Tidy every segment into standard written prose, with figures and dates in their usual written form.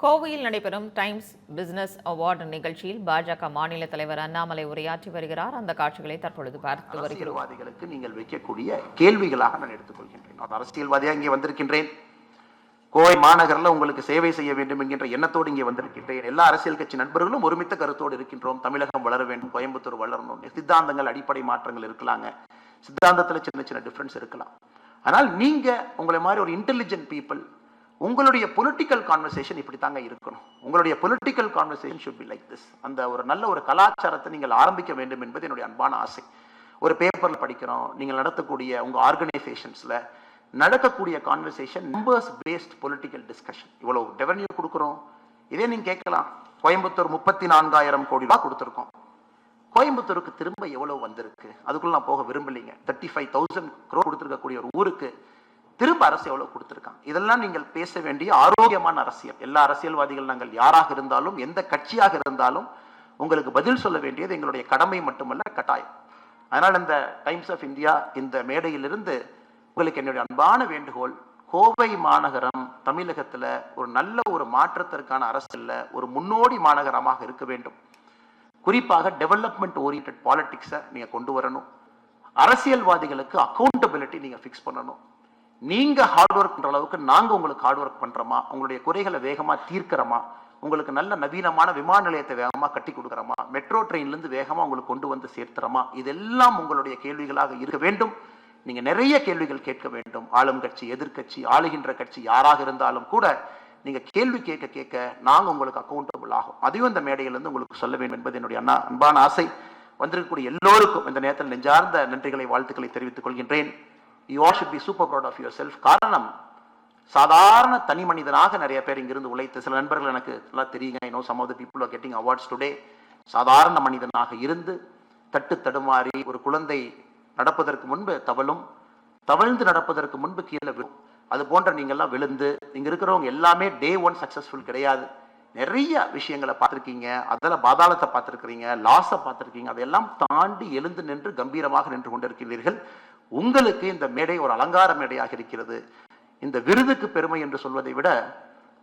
கோவையில் நடைபெறும் times business award நிகழ்ச்சியில் பாஜக மாநில தலைவர் அண்ணாமலை உரையாற்றி வருகிறார். அந்த காட்சிகளை தற்பொழுது பார்த்து வருகிறோம். அரசியல்வாதிகளுக்கு நீங்கள் வைக்கக்கூடிய கேள்விகளாக நான் எடுத்துக்கொள்கின்றேன். அரசியல்வாதியாக இங்கே வந்திருக்கின்றேன். கோவை மாநகரில் உங்களுக்கு சேவை செய்ய வேண்டும் என்கின்ற எண்ணத்தோடு இங்கே வந்திருக்கின்றேன். எல்லா அரசியல் கட்சி நண்பர்களும் ஒருமித்த கருத்தோடு இருக்கின்றோம். தமிழகம் வளர வேண்டும், கோயம்புத்தூர் வளரணும். சித்தாந்தங்கள் அடிப்படை மாற்றங்கள் இருக்கலாங்க, சித்தாந்தத்தில் சின்ன சின்ன டிஃபரன்ஸ் இருக்கலாம். ஆனால் நீங்க உங்களை மாதிரி ஒரு இன்டெலிஜென்ட் பீப்புள், உங்களுடைய பொலிட்டிக்கல் கான்வர்சேஷன் இப்படி தாங்க இருக்கணும். உங்களுடைய political conversation should be like this. அந்த ஒரு நல்ல ஒரு கலாச்சாரத்தை நீங்கள் ஆரம்பிக்க வேண்டும் என்பது என்னுடைய அன்பான ஆசை. ஒரு பேப்பர்ல படிக்கிறோம், நீங்கள் நடத்தக்கூடிய உங்க ஆர்கனைசேஷன்ஸ்ல நடக்கக்கூடிய conversation numbers based political discussion. இவ்வளவு ரெவன்யூ கொடுக்குறோம், இதே நீங்க கேட்கலாம். கோயம்புத்தூர் 34,000 கோடி ரூபாய் கொடுத்துருக்கோம். கோயம்புத்தூருக்கு திரும்ப எவ்வளவு வந்திருக்கு அதுக்குள்ள நான் போக விரும்பலைங்க. 35,000 crore கொடுத்திருக்கக்கூடிய ஒரு ஊருக்கு திரும்ப அரசு எவ்வளவு கொடுத்திருக்காங்க. இதெல்லாம் நீங்கள் பேச வேண்டிய ஆரோக்கியமான அரசியல். எல்லா அரசியல்வாதிகள் நாங்கள் யாராக இருந்தாலும் எந்த கட்சியாக இருந்தாலும் உங்களுக்கு பதில் சொல்ல வேண்டியது எங்களுடைய கடமை மட்டுமல்ல, கட்டாயம். அதனால் இந்த டைம்ஸ் ஆஃப் இந்தியா இந்த மேடையிலிருந்து உங்களுக்கு என்னுடைய அன்பான வேண்டுகோள், கோவை மாநகரம் தமிழகத்துல ஒரு நல்ல ஒரு மாற்றத்திற்கான அரசியல்ல ஒரு முன்னோடி மாநகரமாக இருக்க வேண்டும். குறிப்பாக டெவலப்மெண்ட் ஓரியன்டட் பாலிடிக்ஸை நீங்க கொண்டு வரணும். அரசியல்வாதிகளுக்கு அக்கௌண்டபிலிட்டி நீங்க ஃபிக்ஸ் பண்ணணும். நீங்க ஹார்ட் ஒர்க் பண்ற அளவுக்கு நாங்க உங்களுக்கு ஹார்ட் ஒர்க் பண்றோமா, உங்களுடைய குறைகளை வேகமா தீர்க்கிறோமா, உங்களுக்கு நல்ல நவீனமான விமான நிலையத்தை வேகமா கட்டி கொடுக்கிறோமா, மெட்ரோ ட்ரெயின்ல இருந்து வேகமா உங்களுக்கு கொண்டு வந்து சேர்த்துறோமா, இதெல்லாம் உங்களுடைய கேள்விகளாக இருக்க வேண்டும். நீங்க நிறைய கேள்விகள் கேட்க வேண்டும். ஆளும் கட்சி, எதிர்கட்சி, ஆளுகின்ற கட்சி யாராக இருந்தாலும் கூட நீங்க கேள்வி கேட்க கேட்க நாங்க உங்களுக்கு அக்கௌண்டபிள் ஆகும். அதையும் இந்த மேடையிலிருந்து உங்களுக்கு சொல்ல வேண்டும் என்பது என்னுடைய அன்பான ஆசை. வந்திருக்கக்கூடிய எல்லோருக்கும் இந்த நேரத்தில் நெஞ்சார்ந்த நன்றிகளை, வாழ்த்துக்களை தெரிவித்துக் கொள்கின்றேன். You all should be super proud of yourself. காரணம், சாதாரண தனி மனிதனாக நிறைய பேர் இங்கிருந்து உழைத்து, சில நண்பர்கள் எனக்கு நல்லா தெரியுங்க, I know some of the people are getting awards today. சாதாரண மனிதனாக இருந்து தட்டு தடுமாறி ஒரு குழந்தை நடப்பதற்கு முன்பு தவழும், தவழ்ந்து நடப்பதற்கு முன்பு கீழே விழும். அது போன்ற நீங்கள்லாம் விழுந்து இங்க இருக்கிறவங்க எல்லாமே டே ஒன் சக்சஸ்ஃபுல் கிடையாது. நிறைய விஷயங்களை பார்த்துருக்கீங்க, அதில் பாதாளத்தை பார்த்துருக்கிறீங்க, லாஸை பார்த்துருக்கீங்க. அதையெல்லாம் தாண்டி எழுந்து நின்று கம்பீரமாக நின்று கொண்டிருக்கிறீர்கள். உங்களுக்கு இந்த மேடை ஒரு அலங்கார மேடையாக இருக்கிறது. இந்த விருதுக்கு பெருமை என்று சொல்வதை விட,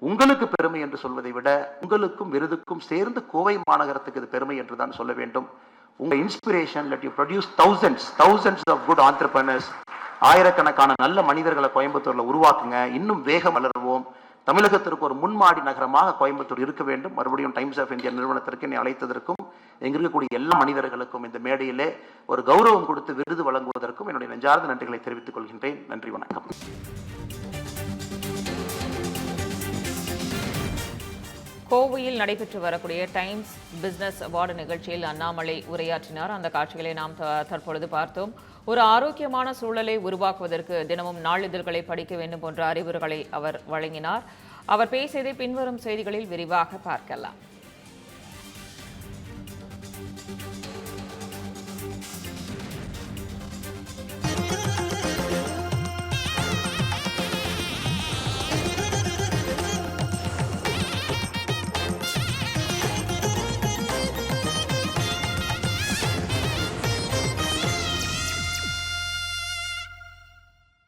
உங்களுக்கு பெருமை என்று சொல்வதை விட, உங்களுக்கும் விருதுக்கும் சேர்ந்து கோவை மாநகரத்துக்கு இது பெருமை என்று தான் சொல்ல வேண்டும். உங்க inspiration, let you produce thousands of good entrepreneurs. ஆயிரக்கணக்கான நல்ல மனிதர்களை கோயம்புத்தூர்ல உருவாக்குங்க. இன்னும் வேகம் வளருவோம். தமிழகத்திற்கு ஒரு முன்மாடி நகரமாக கோயம்புத்தூர் இருக்க வேண்டும். மறுபடியும் டைம்ஸ் ஆஃப் இந்தியா நிறுவனத்திற்கு என்னை அழைத்ததற்கும், எங்க இருக்கக்கூடிய எல்லா மனிதர்களுக்கும் இந்த மேடையிலே ஒரு கௌரவம் கொடுத்து விருது வழங்குவதற்கும் என்னுடைய நெஞ்சார்ந்த நன்றிகளை தெரிவித்துக் கொள்கின்றேன். நன்றி, வணக்கம். கோவையில் நடைபெற்று வரக்கூடிய டைம்ஸ் பிசினஸ் அவார்டு நிகழ்ச்சியில் அண்ணாமலை உரையாற்றினார். அந்த காட்சிகளை நாம் தற்பொழுது பார்த்தோம். ஒரு ஆரோக்கியமான சூழலை உருவாக்குவதற்கு தினமும் நாளிதழ்களை படிக்க வேண்டும் போன்ற அறிவுரைகளை அவர் வழங்கினார். அவர் பேசியதை பின்வரும் செய்திகளில் விரிவாக பார்க்கலாம்.